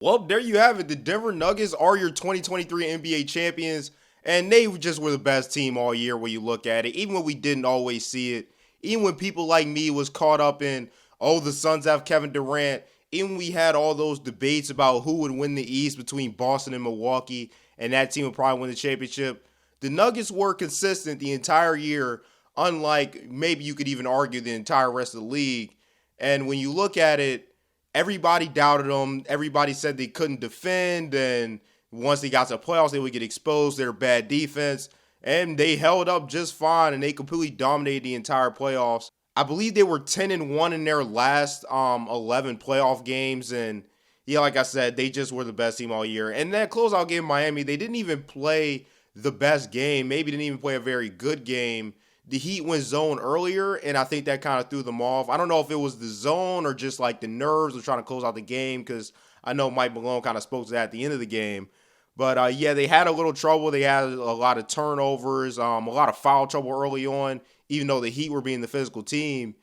Well, there you have it. The Denver Nuggets are your 2023 NBA champions, and they just were the best team all year when you look at it, even when we didn't always see it. Even when people like me was caught up in, oh, the Suns have Kevin Durant. Even when we had all those debates about who would win the East between Boston and Milwaukee, and that team would probably win the championship. The Nuggets were consistent the entire year, unlike maybe you could even argue the entire rest of the league. And when you look at it, everybody doubted them. Everybody said they couldn't defend, and once they got to the playoffs, they would get exposed. Their bad defense, and they held up just fine, and they completely dominated the entire playoffs. I believe they were 10-1 in their last 11 playoff games, and yeah, like I said, they just were the best team all year. And that closeout game in Miami, they didn't even play the best game. Maybe didn't even play a very good game. The Heat went zone earlier, and I think that kind of threw them off. I don't know if it was the zone or just like the nerves of trying to close out the game, because I know Mike Malone kind of spoke to that at the end of the game. But yeah, they had a little trouble. They had a lot of turnovers, a lot of foul trouble early on, even though the Heat were being the physical team.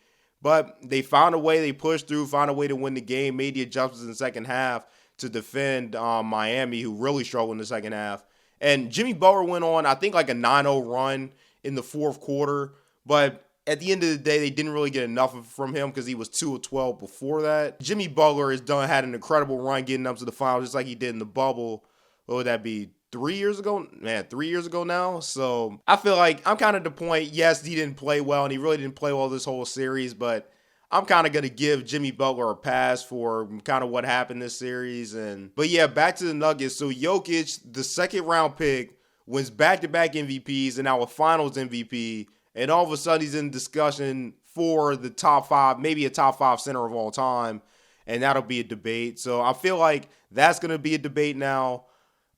But they found a way. They pushed through, found a way to win the game, made the adjustments in the second half to defend Miami, who really struggled in the second half. And Jimmy Butler went on, I think, like a 9-0 run in the fourth quarter. But at the end of the day, they didn't really get enough from him because he was 2 of 12 before that. Jimmy Butler had an incredible run getting up to the finals, just like he did in the bubble. What would that be? 3 years ago? Man, 3 years ago now. So I feel like I'm kind of at the point, yes, he didn't play well, and he really didn't play well this whole series, but I'm kind of going to give Jimmy Butler a pass for kind of what happened this series. But yeah, back to the Nuggets. So Jokic, the second round pick, wins back-to-back MVPs and now a finals MVP, and all of a sudden he's in discussion for the top five, maybe a top five center of all time, and that'll be a debate. So I feel like that's going to be a debate now.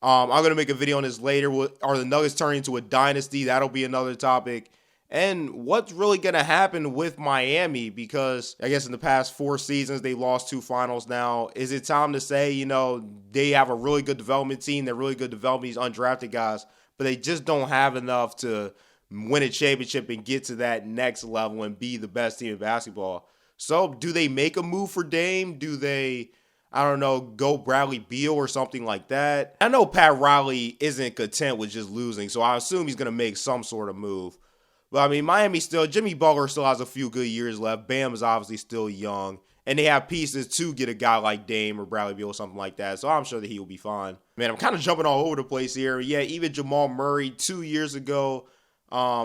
I'm going to make a video on this later. Are the Nuggets turning into a dynasty? That'll be another topic. And what's really going to happen with Miami? Because I guess in the past 4 seasons, they lost 2 finals now. Is it time to say, they have a really good development team. They're really good developing these undrafted guys, but they just don't have enough to win a championship and get to that next level and be the best team in basketball. So do they make a move for Dame? Do they, I don't know, go Bradley Beal or something like that? I know Pat Riley isn't content with just losing, so I assume he's going to make some sort of move. But I mean, Jimmy Butler still has a few good years left. Bam is obviously still young. And they have pieces to get a guy like Dame or Bradley Beal or something like that. So I'm sure that he will be fine. Man, I'm kind of jumping all over the place here. Yeah, even Jamal Murray 2 years ago,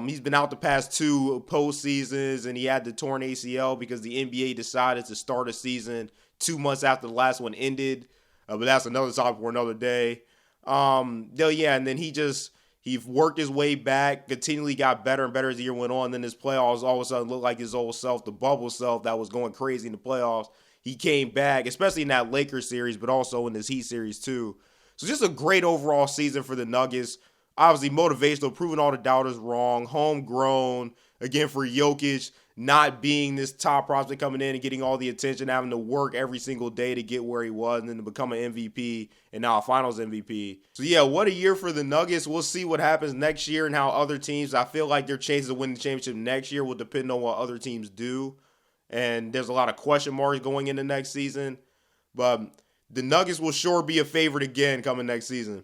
he's been out the past 2 postseasons, and he had the torn ACL because the NBA decided to start a season 2 months after the last one ended. But that's another topic for another day. Yeah, and then he worked his way back, continually got better and better as the year went on. Then his playoffs all of a sudden looked like his old self, the bubble self that was going crazy in the playoffs. He came back, especially in that Lakers series, but also in this Heat series too. So just a great overall season for the Nuggets. Obviously motivational, proving all the doubters wrong, homegrown, again for Jokic, not being this top prospect coming in and getting all the attention, having to work every single day to get where he was and then to become an MVP and now a finals MVP. So yeah, what a year for the Nuggets. We'll see what happens next year and how other teams, I feel like their chances of winning the championship next year will depend on what other teams do. And there's a lot of question marks going into next season. But the Nuggets will sure be a favorite again coming next season.